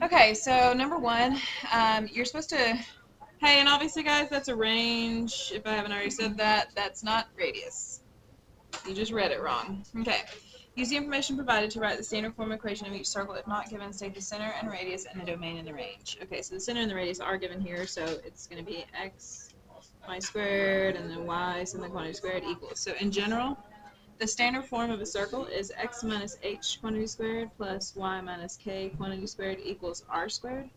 Okay, so number one, you're supposed to, hey, and obviously, guys, that's a range. If I haven't already said that, that's not radius. You just read it wrong. Okay. Use the information provided to write the standard form equation of each circle. If not given, state the center and radius and the domain and the range. Okay, so the center and the radius are given here, so it's going to be x, y squared, and then y, something quantity squared equals. So in general, the standard form of a circle is x minus h quantity squared plus y minus k quantity squared equals r squared,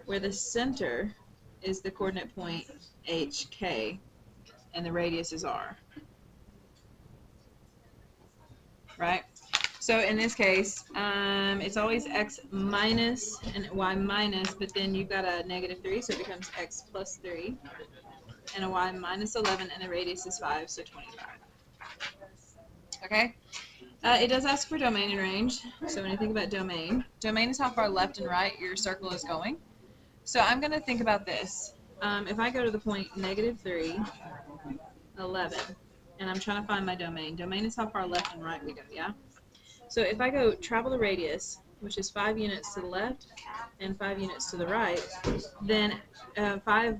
where the center is the coordinate point hk and the radius is r. Right? So in this case, it's always x minus and y minus, but then you've got a negative 3, so it becomes x plus 3, and a y minus 11, and the radius is 5, so 25. Okay? It does ask for domain and range. So when you think about domain is how far left and right your circle is going. So I'm going to think about this. If I go to the point negative 3, 11, and I'm trying to find my domain is how far left and right we go, yeah? So if I go travel the radius, which is 5 units to the left and 5 units to the right, then 5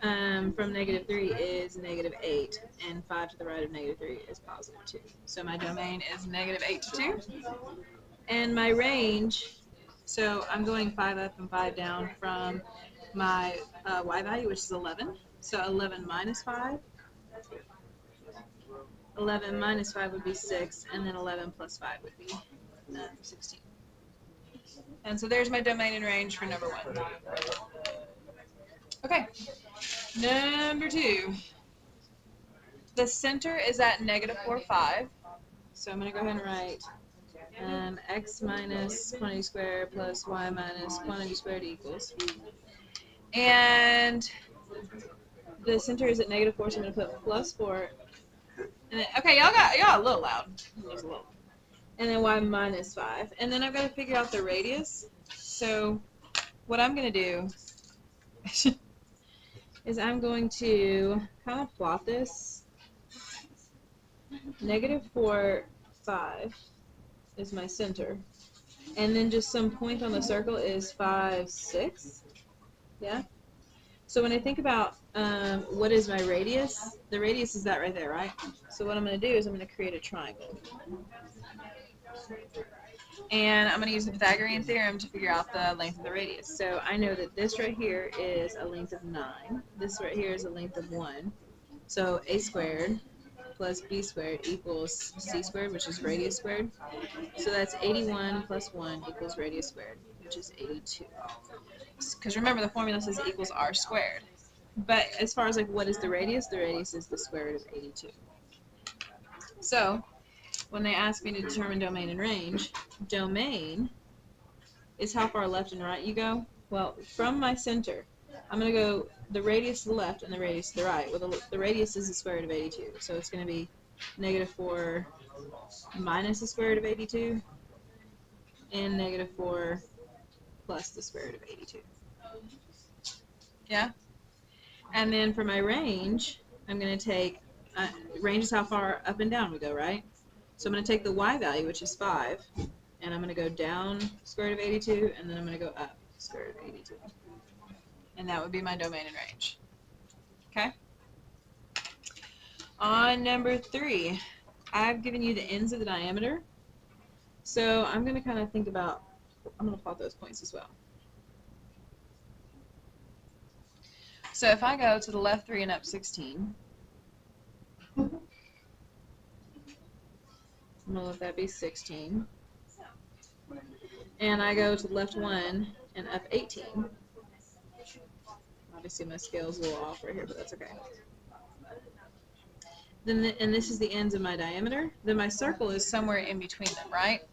from negative 3 is negative 8, and 5 to the right of negative 3 is positive 2. So my domain is negative 8 to 2. And my range, so I'm going 5 up and 5 down from my y value, which is 11. So 11 minus 5. 11 minus 5 would be 6, and then 11 plus 5 would be 16. And so there's my domain and range for number 1. Okay, number 2. The center is at negative 4, 5. So I'm going to go ahead and write x minus quantity squared plus y minus quantity squared equals. And the center is at negative 4, so I'm going to put plus 4. And then, okay, y'all a little loud. Just a little. And then y minus 5. And then I've got to figure out the radius. So what I'm going to do is I'm going to kind of plot this. Negative 4, 5 is my center. And then just some point on the circle is 5, 6. Yeah? So when I think about what is my radius, the radius is that right there, right? So what I'm going to do is I'm going to create a triangle. And I'm going to use the Pythagorean theorem to figure out the length of the radius. So I know that this right here is a length of 9. This right here is a length of 1. So a squared plus b squared equals c squared, which is radius squared. So that's 81 plus 1 equals radius squared, which is 82. Because remember, the formula says equals r squared. But as far as like what is the radius is the square root of 82. So when they ask me to determine domain and range, domain is how far left and right you go. Well, from my center, I'm going to go the radius to the left and the radius to the right. Well, the radius is the square root of 82, so it's going to be negative 4 minus the square root of 82 and negative 4 plus the square root of 82. Yeah? And then for my range, I'm going to take, range is how far up and down we go, right? So I'm going to take the y value, which is 5, and I'm going to go down square root of 82, and then I'm going to go up square root of 82. And that would be my domain and range. Okay? On number 3, I've given you the ends of the diameter. So I'm going to kind of think about, I'm going to plot those points as well. So if I go to the left 3 and up 16, I'm going to let that be 16. And I go to the left 1 and up 18. Obviously my scale's a little off right here, but that's okay. Then and this is the ends of my diameter. Then my circle is somewhere in between them, right?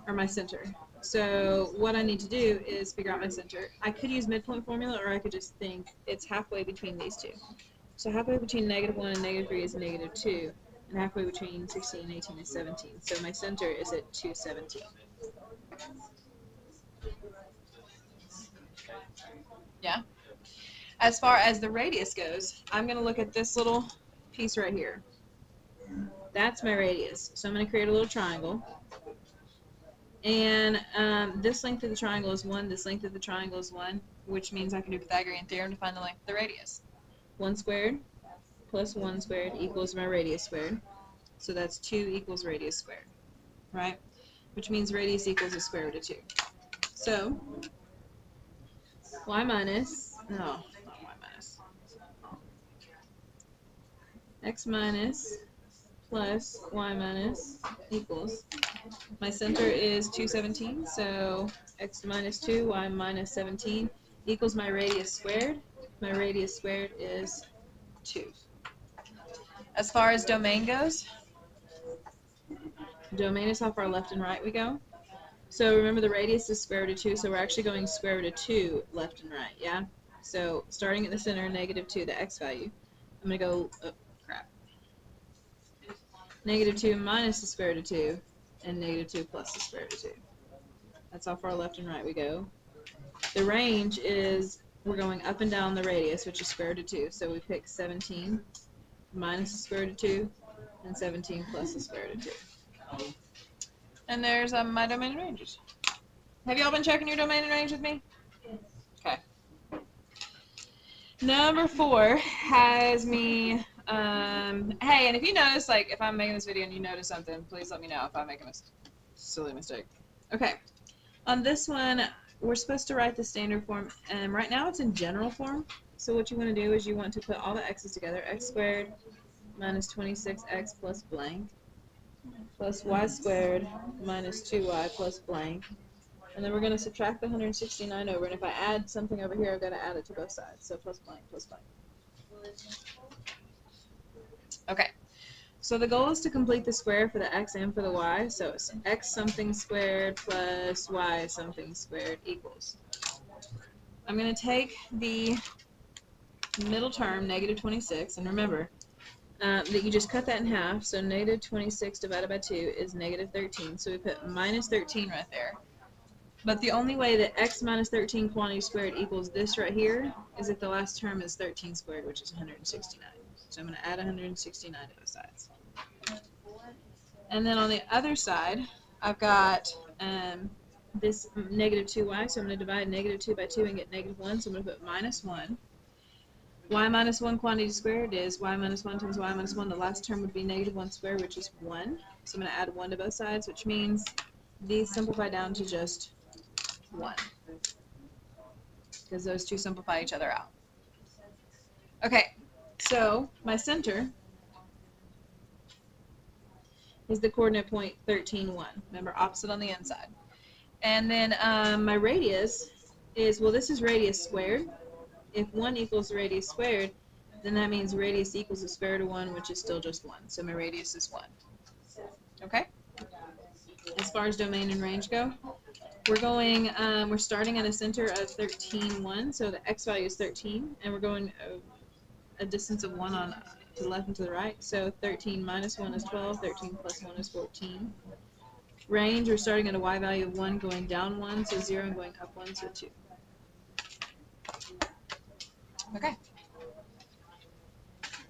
Or my center. So what I need to do is figure out my center. I could use midpoint formula, or I could just think it's halfway between these two. So halfway between negative 1 and negative 3 is negative 2, and halfway between 16 and 18 is 17. So my center is at 217. Yeah? As far as the radius goes, I'm going to look at this little piece right here. That's my radius. So I'm going to create a little triangle. And this length of the triangle is 1, this length of the triangle is 1, which means I can do Pythagorean theorem to find the length of the radius. 1 squared plus 1 squared equals my radius squared. So that's 2 equals radius squared, right? Which means radius equals the square root of 2. So, y minus, no, not y minus, x minus plus y minus equals, my center is 217, so x minus 2, y minus 17 equals my radius squared. My radius squared is 2. As far as domain goes, domain is how far left and right we go. So remember the radius is square root of 2, so we're actually going square root of 2 left and right, yeah? So starting at the center, -2, the x value. I'm going to go, oh, crap. -2 minus the square root of 2, and -2 plus the square root of 2. That's how far left and right we go. The range is, we're going up and down the radius, which is square root of 2. So we pick 17 minus the square root of 2, and 17 plus the square root of 2. And there's my domain and ranges. Have y'all been checking your domain and range with me? Okay. Number 4 has me, hey, and if you notice, like, if I'm making this video and you notice something, please let me know if I make a silly mistake. Okay. On this one, we're supposed to write the standard form, and right now it's in general form. So what you want to do is you want to put all the x's together, x squared minus 26x plus blank, plus y squared minus 2y plus blank. And then we're going to subtract the 169 over, and if I add something over here, I've got to add it to both sides. So plus blank, plus blank. Okay. So the goal is to complete the square for the x and for the y. So it's x something squared plus y something squared equals. I'm going to take the middle term, -26, and remember that you just cut that in half. So -26 divided by 2 is -13. So we put minus 13 right there. But the only way that x minus 13 quantity squared equals this right here is if the last term is 13 squared, which is 169. So I'm going to add 169 to both sides. And then on the other side, I've got this -2y, so I'm going to divide -2 by 2 and get -1, so I'm going to put -1. Y minus 1 quantity squared is y minus 1 times y minus 1. The last term would be -1 squared, which is 1. So I'm going to add 1 to both sides, which means these simplify down to just 1. Because those two simplify each other out. Okay, so my center is the coordinate point 13, 1. Remember, opposite on the inside. And then my radius is, well, this is radius squared. If 1 equals the radius squared, then that means radius equals the square root of 1, which is still just 1. So my radius is 1. Okay? As far as domain and range go, we're starting at a center of 13, 1. So the x value is 13, and we're going a distance of 1 on to the left and to the right. So 13 minus 1 is 12, 13 plus 1 is 14. Range, we're starting at a y value of 1, going down 1, so 0, and going up 1, so 2. Okay.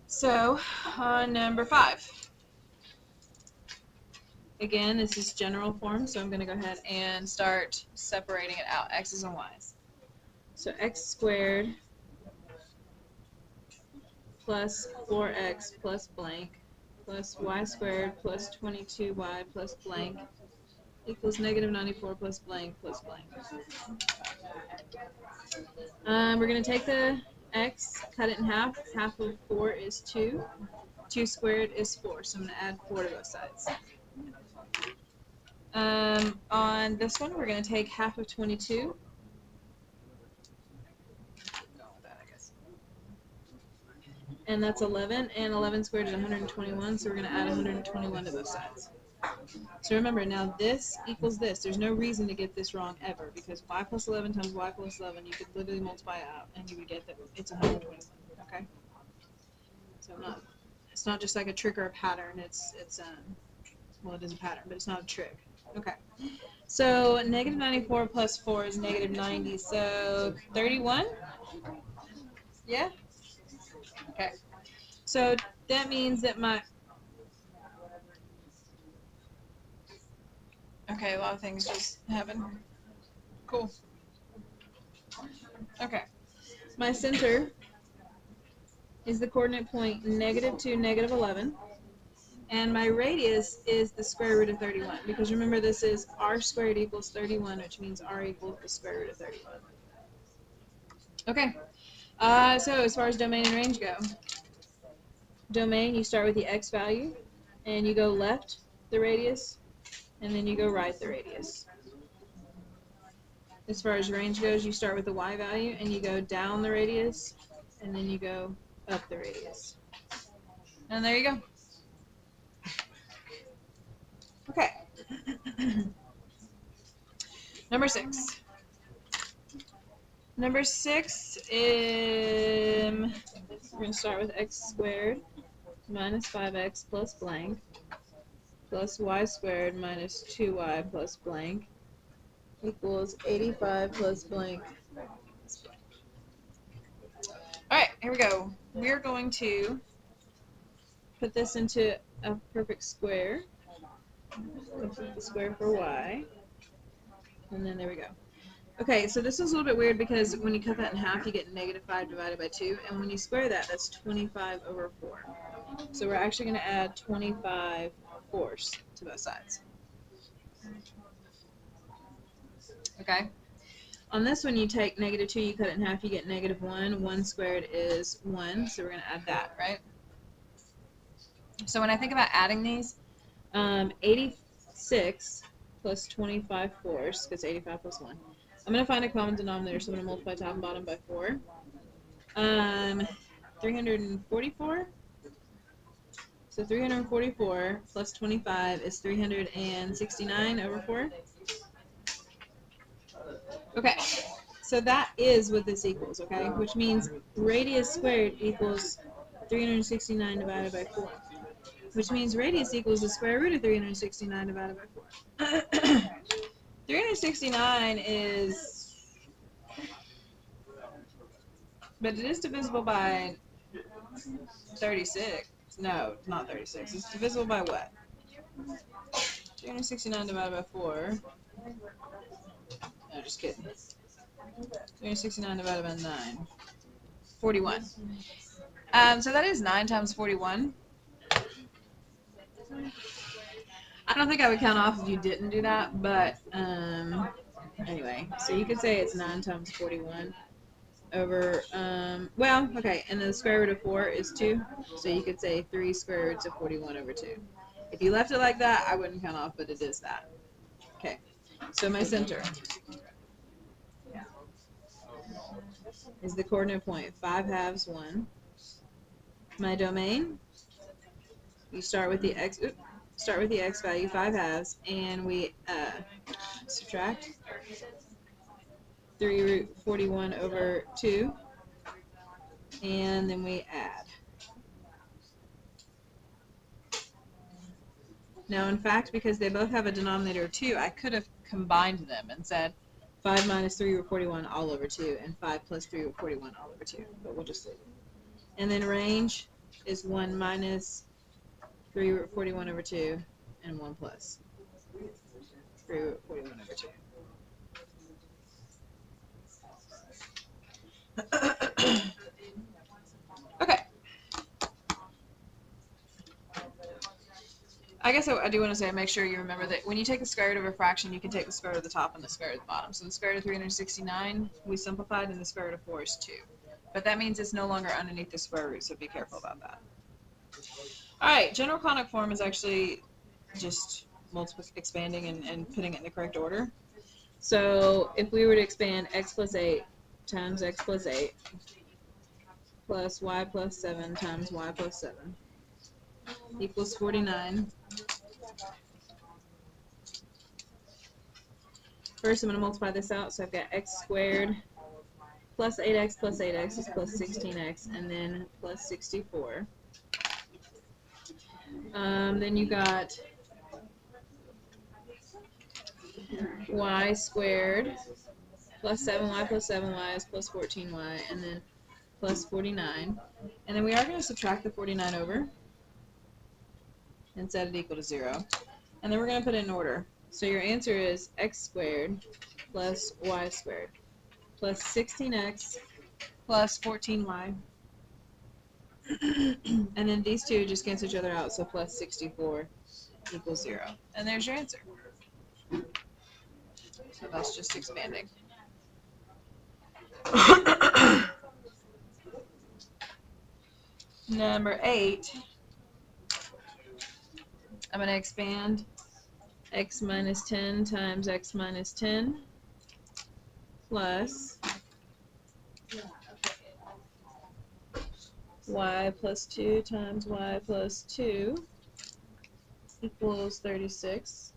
So, on number 5. Again, this is general form, so I'm going to go ahead and start separating it out, x's and y's. So x squared plus 4x plus blank plus y squared plus 22y plus blank equals -94 plus blank plus blank. We're going to take the x, cut it in half. Half of 4 is 2. 2 squared is 4, so I'm going to add 4 to both sides. On this one, we're going to take half of 22. And that's 11, and 11 squared is 121, so we're going to add 121 to both sides. So remember, now this equals this. There's no reason to get this wrong ever, because y plus 11 times y plus 11, you could literally multiply it out, and you would get that it's 121, okay? So it's not just like a trick or a pattern. Well, it is a pattern, but it's not a trick. Okay. So -94 plus 4 is -90, so 31? Yeah? Okay. So that means that Okay, a lot of things just happen. Cool. Okay. My center is the coordinate point -2, -11. And my radius is the square root of 31. Because remember, this is r squared equals 31, which means r equals the square root of 31. Okay. So as far as domain and range go, domain, you start with the x value, and you go left the radius, and then you go right the radius. As far as range goes, you start with the y value, and you go down the radius, and then you go up the radius. And there you go. Okay. Number 6. Number 6 is, we're going to start with x squared minus 5x plus blank plus y squared minus 2y plus blank equals 85 plus blank. Alright, here we go. We're going to put this into a perfect square. Complete the square for y. And then there we go. Okay, so this is a little bit weird because when you cut that in half, you get -5 divided by 2. And when you square that, that's 25 over 4. So we're actually going to add 25 fourths to both sides. Okay. On this one, you take -2, you cut it in half, you get -1. 1 squared is 1, so we're going to add that, right? So when I think about adding these, 86 plus 25 fourths, because 85 plus 1. I'm going to find a common denominator, so I'm going to multiply top and bottom by 4. 344. So 344 plus 25 is 369 over 4. Okay, so that is what this equals, okay? Which means radius squared equals 369 divided by 4. Which means radius equals the square root of 369 divided by 4. 369 is, but it is divisible by 36. No, not 36. It's divisible by what? 369 divided by 4. No, just kidding. 369 divided by 9. 41. So that is 9 times 41. I don't think I would count off if you didn't do that, but anyway. So you could say it's 9 times 41 over, well, okay, and then the square root of 4 is 2. So you could say 3 square roots of 41 over 2. If you left it like that, I wouldn't count off, but it is that. Okay, so my center is the coordinate point 5 halves 1. My domain, you start with the x value 5 halves, and we subtract 3 root 41 over 2, and then we add. Now, in fact, because they both have a denominator of 2, I could have combined them and said 5 minus 3 root 41 all over 2, and 5 plus 3 root 41 all over 2, but we'll just leave it. And then range is 1 minus 3 root 41 over 2, and 1 plus 3 root 41 over 2. Okay. I guess I do want to say, make sure you remember that when you take the square root of a fraction, you can take the square root of the top and the square root of the bottom. So the square root of 369, we simplified, and the square root of 4 is 2. But that means it's no longer underneath the square root, so be careful about that. All right, general conic form is actually just expanding and putting it in the correct order. So if we were to expand x plus 8 times x plus 8 plus y plus 7 times y plus 7 equals 49. First, I'm going to multiply this out, so I've got x squared plus 8x is plus 16x, and then plus 64. Then you got y squared plus 7y plus 7y is plus 14y, and then plus 49. And then we are going to subtract the 49 over and set it equal to 0. And then we're going to put it in order. So your answer is x squared plus y squared plus 16x plus 14y. And then these two just cancel each other out, so plus 64 equals 0. And there's your answer. So that's just expanding. Number 8, I'm going to expand x minus 10 times x minus 10 plus y plus 2 times y plus 2 equals 36.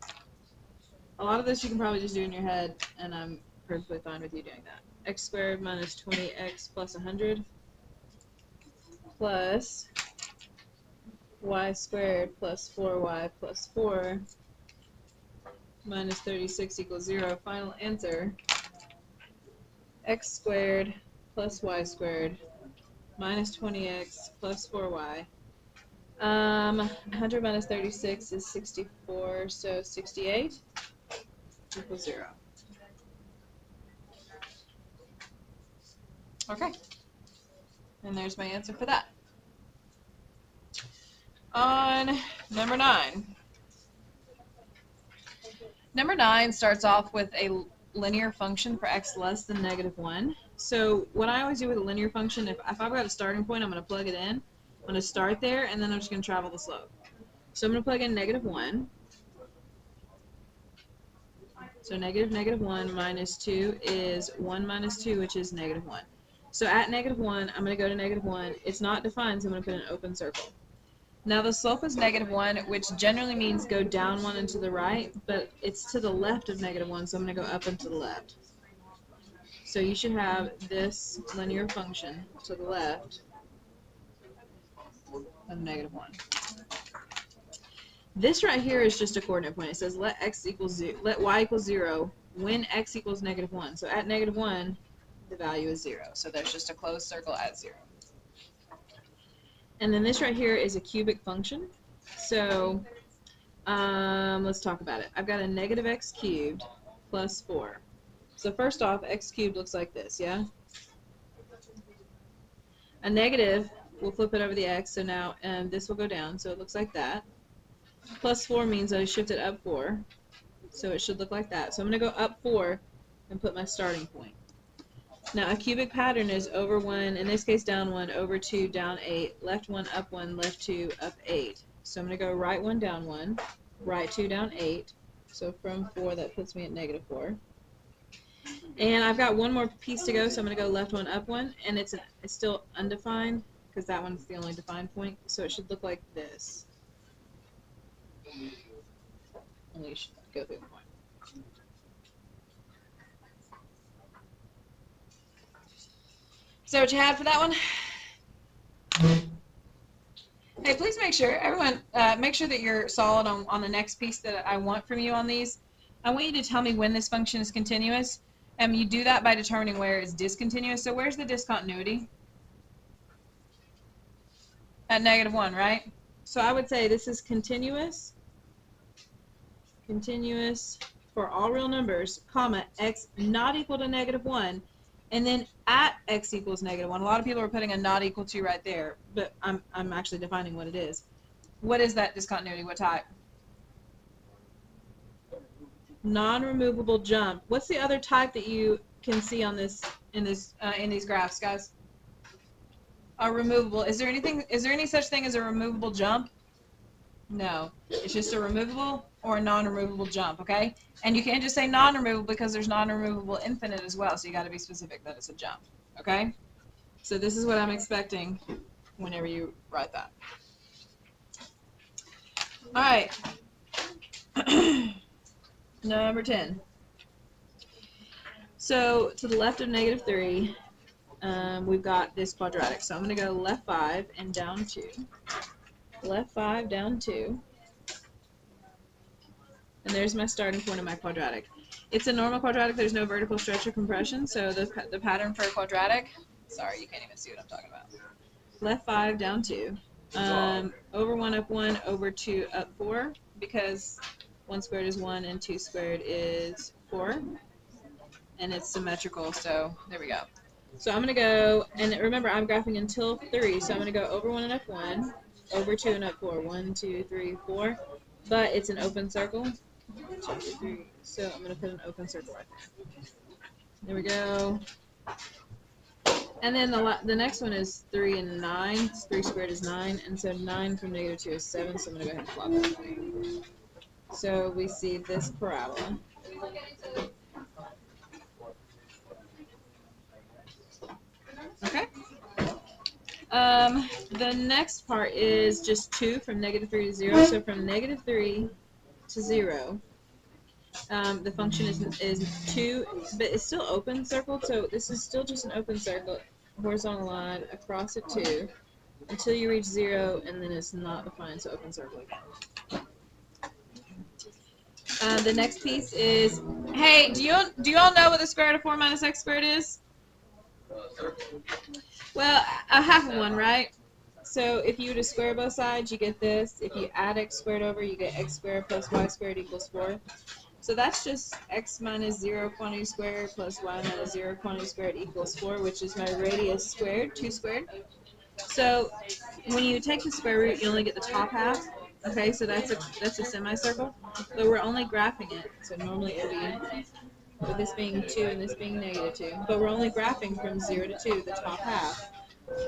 A lot of this you can probably just do in your head, and I'm perfectly fine with you doing that. X squared minus 20x plus 100 plus y squared plus 4y plus 4 minus 36 equals 0. Final answer, x squared plus y squared minus 20x plus 4y. 100 minus 36 is 64, so 68 equals 0. Okay. And there's my answer for that. On number 9. Number 9 starts off with a linear function for x less than -1. So what I always do with a linear function, if I've got a starting point, I'm going to plug it in. I'm going to start there, and then I'm just going to travel the slope. So I'm going to plug in -1. So -1 minus 2 is 1 minus 2, which is -1. So at -1, I'm going to go to -1. It's not defined, so I'm going to put an open circle. Now the slope is -1, which generally means go down 1 and to the right, but it's to the left of -1, so I'm going to go up and to the left. So you should have this linear function to the left of -1. This right here is just a coordinate point. It says let y equals 0 when x equals -1. So at -1, the value is 0. So there's just a closed circle at 0. And then this right here is a cubic function. So let's talk about it. I've got a -x cubed plus 4. So first off, x cubed looks like this, yeah? A negative, we'll flip it over the x, so now this will go down, so it looks like that. Plus 4 means I shifted up 4, so it should look like that. So I'm going to go up 4 and put my starting point. Now a cubic pattern is over 1, in this case down 1, over 2, down 8, left 1, up 1, left 2, up 8. So I'm going to go right 1, down 1, right 2, down 8. So from 4, that puts me at -4. And I've got one more piece to go, so I'm going to go left 1, up 1, and it's still undefined because that one's the only defined point. So it should look like this. Only you should go through the point. So what you had for that one? Hey, please make sure, everyone, make sure that you're solid on the next piece that I want from you on these. I want you to tell me when this function is continuous, and you do that by determining where it's discontinuous. So where's the discontinuity? At -1, right? So I would say this is continuous for all real numbers, comma, x not equal to -1, and then at x equals -1. A lot of people are putting a not equal to right there, but I'm actually defining what it is. What is that discontinuity? What type? Non-removable jump. What's the other type that you can see on this in these graphs, guys? A removable. Is there any such thing as a removable jump? No. It's just a removable or a non-removable jump, okay? And you can't just say non-removable because there's non-removable infinite as well, so you got to be specific that it's a jump, okay? So this is what I'm expecting whenever you write that. All right. Number 10. So to the left of -3, we've got this quadratic. So I'm going to go left 5 and down 2. Left 5, down 2. And there's my starting point of my quadratic. It's a normal quadratic. There's no vertical stretch or compression. So the pattern for a quadratic, sorry, you can't even see what I'm talking about. Left 5, down 2. Over 1, up 1, over 2, up 4. Because 1 squared is 1, and 2 squared is 4. And it's symmetrical, so there we go. So I'm going to go, and remember I'm graphing until 3, so I'm going to go over 1 and up 1, over 2 and up 4. 1, 2, 3, 4. But it's an open circle. 1, 2, 3. So I'm going to put an open circle right there. There we go. And then the next one is 3 and 9. 3 squared is 9, and so 9 from negative 2 is 7, so I'm going to go ahead and plot that for you. So we see this parabola. Okay. The next part is just 2 from negative 3 to 0. So from negative 3 to 0, the function is 2, but it's still open circled, so this is still just an open circle, horizontal line across it 2, until you reach 0, and then it's not defined, so open circle again. The next piece is, hey, do you all know what the square root of 4 minus x squared is? Well, a half of 1, right? So if you were to square both sides, you get this. If you add x squared over, you get x squared plus y squared equals 4. So that's just x minus 0 quantity squared plus y minus 0 quantity squared equals 4, which is my radius squared, 2 squared. So when you take the square root, you only get the top half. Okay, so that's a semicircle, but we're only graphing it. So normally it would be, with this being 2 and this being negative 2, but we're only graphing from 0 to 2, the top half.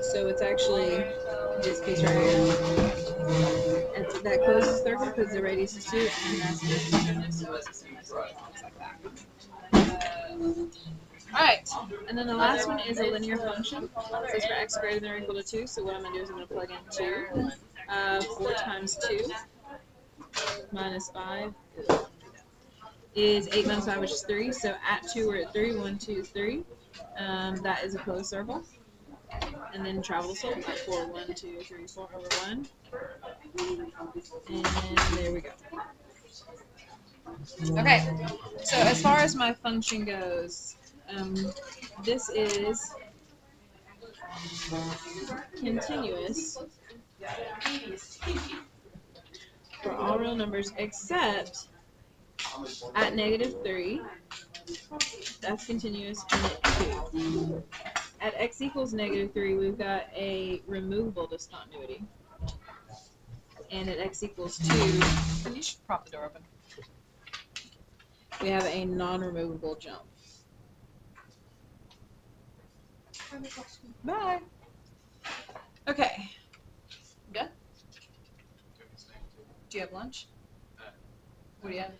So it's actually this piece right here. And that closes the circle because the radius is 2, and that's this piece right there, so it's a semicircle. It's like that. Alright, and then the last one is a linear function. It says for x greater than or equal to 2, so what I'm going to do is I'm going to plug in 2. 4 times 2 minus 5 is 8 minus 5, which is 3. So at 2, we're at 3. 1, 2, 3. That is a closed circle. And then travel the slope, like 4, 1, 2, 3, 4 over 1. And there we go. Okay, so as far as my function goes, this is continuous for all real numbers except at negative 3. That's continuous, and at 2. At x equals negative 3, we've got a removable discontinuity. And at x equals 2, and you should prop the door open, we have a non-removable jump. Bye. Okay. Good? Do you have lunch? What do you have?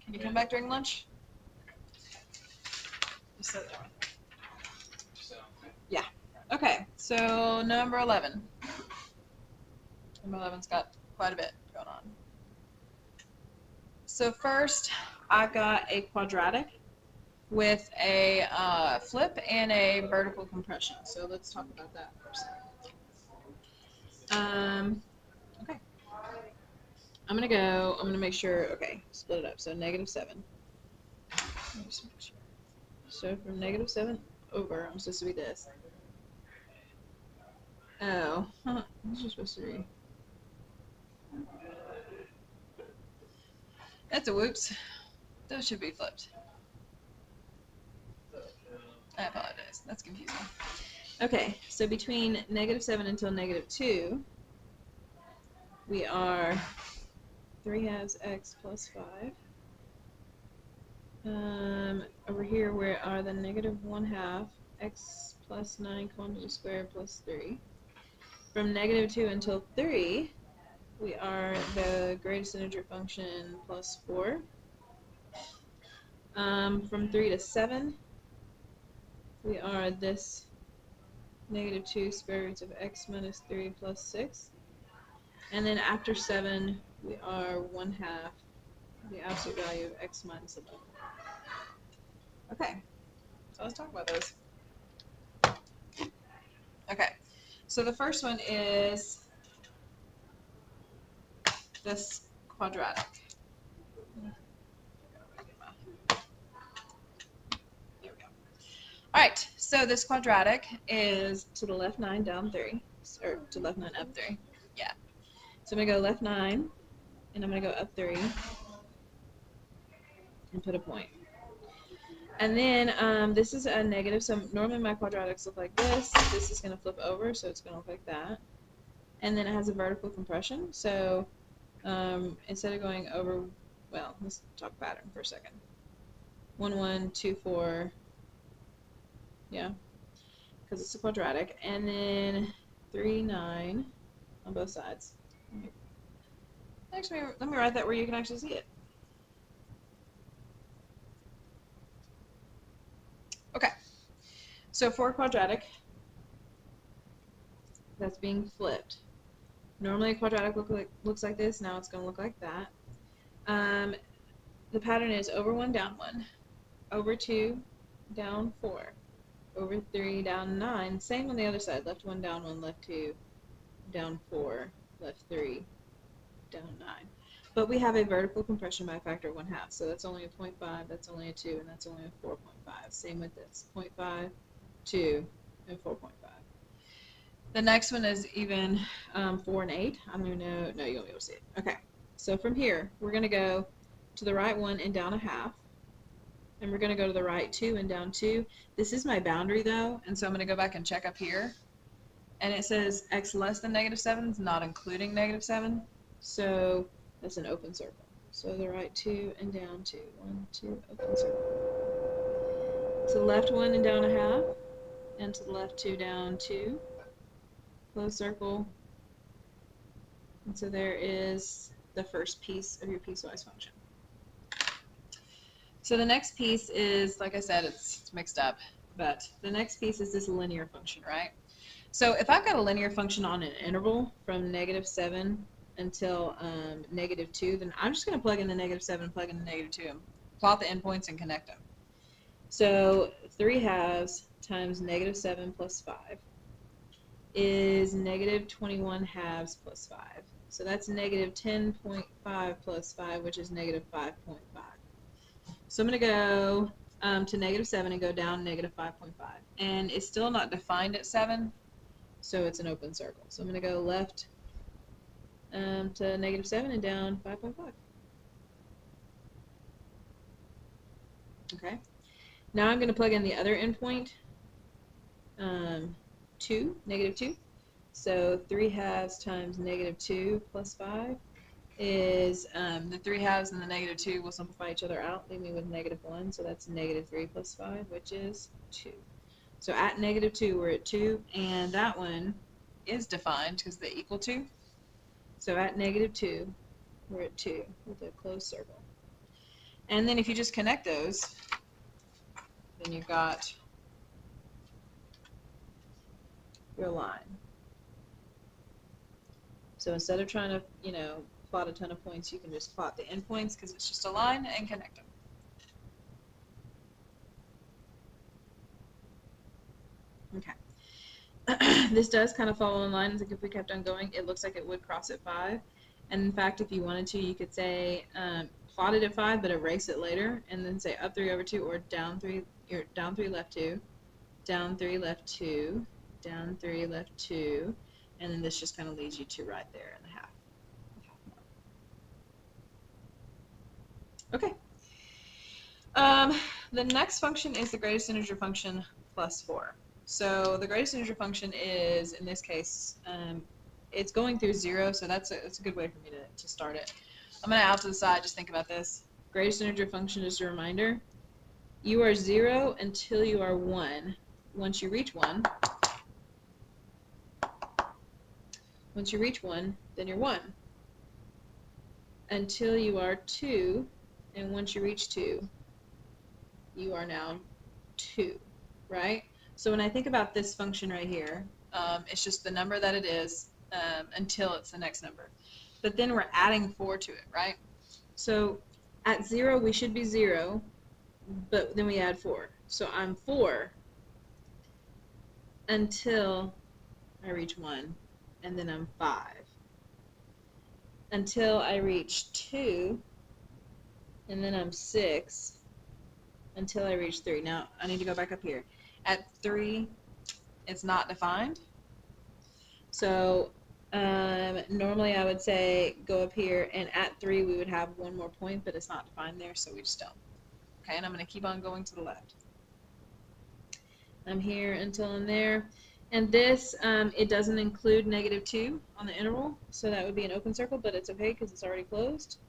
Can you come back during lunch? Just so that. Yeah. Okay, so number 11. Number 11's got quite a bit going on. So first, I've got a quadratic with a flip and a vertical compression. So let's talk about that first. Okay. I'm gonna make sure, okay, split it up. So negative 7. Just make sure. So from negative 7 over, I'm supposed to be this. Oh, this is supposed to be. That's a whoops. Those should be flipped. I apologize. That's confusing. Okay, so between negative 7 until negative 2, we are 3 halves x plus 5. Over here we are the negative 1 half x plus 9 quantity squared plus 3. From negative 2 until 3, we are the greatest integer function plus 4. From 3 to 7, we are this negative 2 square roots of x minus 3 plus 6. And then after 7, we are 1 half the absolute value of x minus 11. Okay, so let's talk about those. Okay, so the first one is this quadratic. There we go. All right, so this quadratic is to the left 9, down 3. or to left 9 up 3. Yeah. So I'm going to go left 9, and I'm going to go up 3, and put a point. And then this is a negative, so normally my quadratics look like this. This is going to flip over, so it's going to look like that. And then it has a vertical compression, so instead of going over, well, let's talk pattern for a second. 1, 1, 2, 4, yeah, because it's a quadratic. And then 3, 9 on both sides. Actually, let me write that where you can actually see it. Okay, so for a quadratic that's being flipped, normally a quadratic looks like this. Now it's going to look like that. The pattern is over 1, down 1, over 2, down 4, over 3, down 9. Same on the other side. Left 1, down 1, left 2, down 4, left 3, down 9. But we have a vertical compression by a factor of 1/2. So that's only a 0.5, that's only a 2, and that's only a 4.5. Same with this. 0.5, 2, and 4.5. The next one is even 4 and 8. I'm going to know. No, you won't be able to see it. Okay. So from here, we're going to go to the right 1 and down 1/2. And we're going to go to the right 2 and down 2. This is my boundary, though, and so I'm going to go back and check up here. And it says x less than -7 is not including -7. So that's an open circle. So the right 2 and down 2. 1, 2, open circle. To the left 1 and down 1/2. And to the left 2, down 2. Close circle. And so there is the first piece of your piecewise function. So the next piece is, like I said, it's mixed up, but the next piece is this linear function, right? So if I've got a linear function on an interval from -7 until -2, then I'm just going to plug in the -7, plug in the -2, and plot the endpoints and connect them. So 3/2 times -7 plus 5 is -21/2 plus 5. So that's -10.5 plus 5, which is -5.5. So I'm going to go to -7 and go down -5.5. And it's still not defined at 7, so it's an open circle. So I'm going to go left to -7 and down 5.5. Okay. Now I'm going to plug in the other endpoint, 2, -2. So 3/2 times -2 plus 5 is the 3/2 and the -2 will simplify each other out, leave me with -1. So that's -3 plus 5, which is 2. So at -2, we're at 2, and that one is defined because they equal 2. So at -2, we're at 2 with a closed circle. And then if you just connect those, then you've got your line. So instead of trying to, plot a ton of points, you can just plot the endpoints because it's just a line and connect them. Okay. This does kind of follow in line. I think if we kept on going, it looks like it would cross at 5. And in fact, if you wanted to, you could say plot it at 5, but erase it later, and then say up 3 over 2, or down 3, or down 3 left 2, down 3 left 2, down 3 left 2, and then this just kind of leads you to right there in the half. Okay. The next function is the greatest integer function plus 4. So the greatest integer function is, in this case, it's going through 0, so that's a good way for me to start it. I'm going to out to the side, just think about this. Greatest integer function, just a reminder, you are 0 until you are 1. Once you reach 1, then you're 1. Until you are 2, and once you reach 2, you are now 2, right? So when I think about this function right here, it's just the number that it is until it's the next number. But then we're adding 4 to it, right? So at 0, we should be 0, but then we add 4. So I'm 4 until I reach 1, and then I'm 5. Until I reach 2, and then I'm 6, until I reach 3. Now, I need to go back up here. At 3, it's not defined. So normally I would say go up here, and at 3 we would have one more point, but it's not defined there, so we just don't. Okay, and I'm going to keep on going to the left. I'm here until I'm there. And this, it doesn't include -2 on the interval, so that would be an open circle, but it's okay because it's already closed.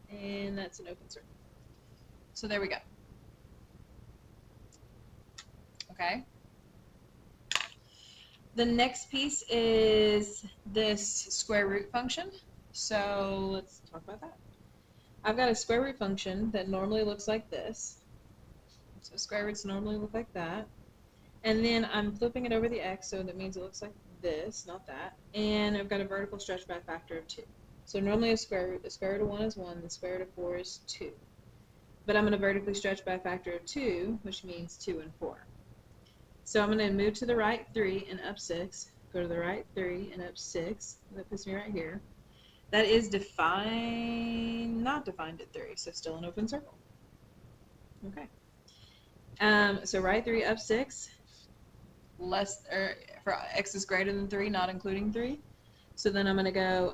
And that's an open circle. So there we go. Okay. The next piece is this square root function. So let's talk about that. I've got a square root function that normally looks like this. So square roots normally look like that. And then I'm flipping it over the x, so that means it looks like this, not that. And I've got a vertical stretch by a factor of 2. So normally a square root, the square root of 1 is 1, the square root of 4 is 2. But I'm going to vertically stretch by a factor of 2, which means 2 and 4. So I'm going to move to the right 3 and up 6, go to the right 3 and up 6. That puts me right here. That is defined, not defined at 3, so still an open circle. Okay. So right 3 up 6, less, or for x is greater than 3, not including 3. So then I'm going to go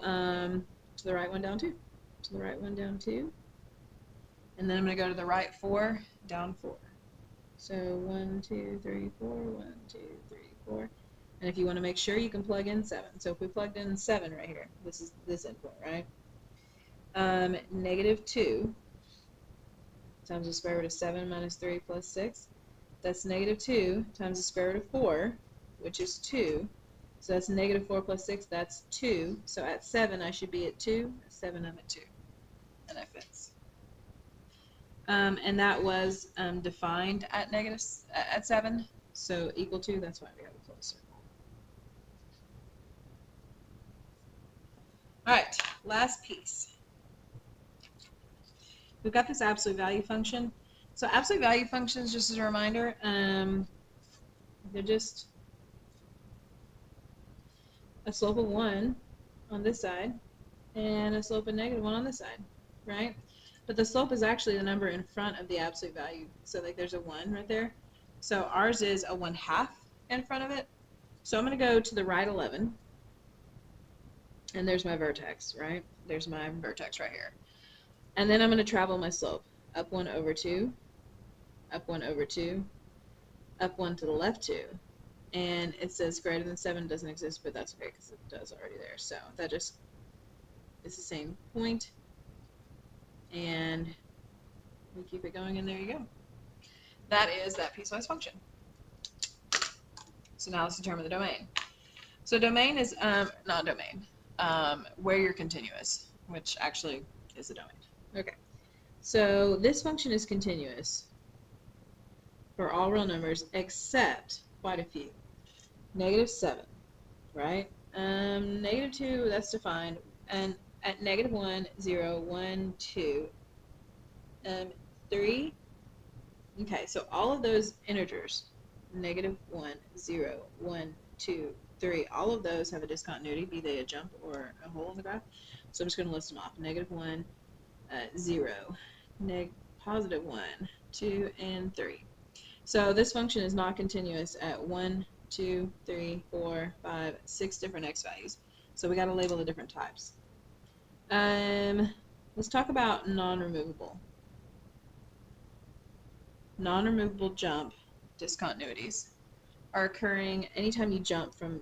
to the right one down 2, to the right one down 2, and then I'm going to go to the right 4 down 4. So 1, 2, 3, 4, 1, 2, 3, 4. And if you want to make sure, you can plug in 7. So if we plugged in 7 right here, this is this endpoint, right? -2 times the square root of 7 minus 3 plus 6. That's -2 times the square root of 4, which is 2. So that's -4 plus 6, that's 2. So at 7, I should be at 2. At 7, I'm at 2. And that fits. And that was defined at at 7. So equal to, that's why we have a closed circle. All right, last piece. We've got this absolute value function. So absolute value functions, just as a reminder, they're just a slope of 1 on this side and a slope of -1 on this side, right? But the slope is actually the number in front of the absolute value. So like there's a 1 right there. So ours is a 1/2 in front of it. So I'm going to go to the right 11. And there's my vertex, right? There's my vertex right here. And then I'm going to travel my slope. Up 1 over 2, up 1 over 2, up 1 to the left 2. And it says greater than 7 doesn't exist, but that's okay because it does already there. So that just is the same point. And we keep it going, and there you go. That is that piecewise function. So now let's determine the domain. So domain is, not domain, where you're continuous, which actually is the domain. Okay. So this function is continuous for all real numbers except quite a few. -7, right? -2, that's defined. And at -1, 0, 1, 2, 3. Okay, so all of those integers, -1, 0, 1, 2, 3, all of those have a discontinuity, be they a jump or a hole in the graph. So I'm just going to list them off. -1, 0, +1, 2, and 3. So this function is not continuous at 1, 2, 3, 4, 5, 6 different x values. So we got to label the different types. Let's talk about non-removable. Non-removable jump discontinuities are occurring anytime you jump from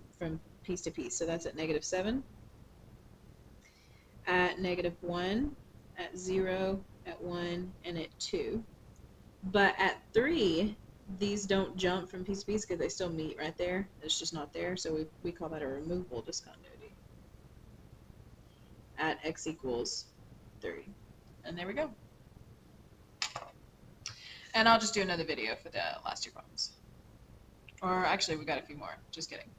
piece to piece. So that's at -7, at -1, at 0, at 1, and at 2. But at 3, these don't jump from piece to piece because they still meet right there. It's just not there, so we call that a removable discontinuity at x equals 3. And there we go. And I'll just do another video for the last 2 problems. Or actually, we got a few more. Just kidding.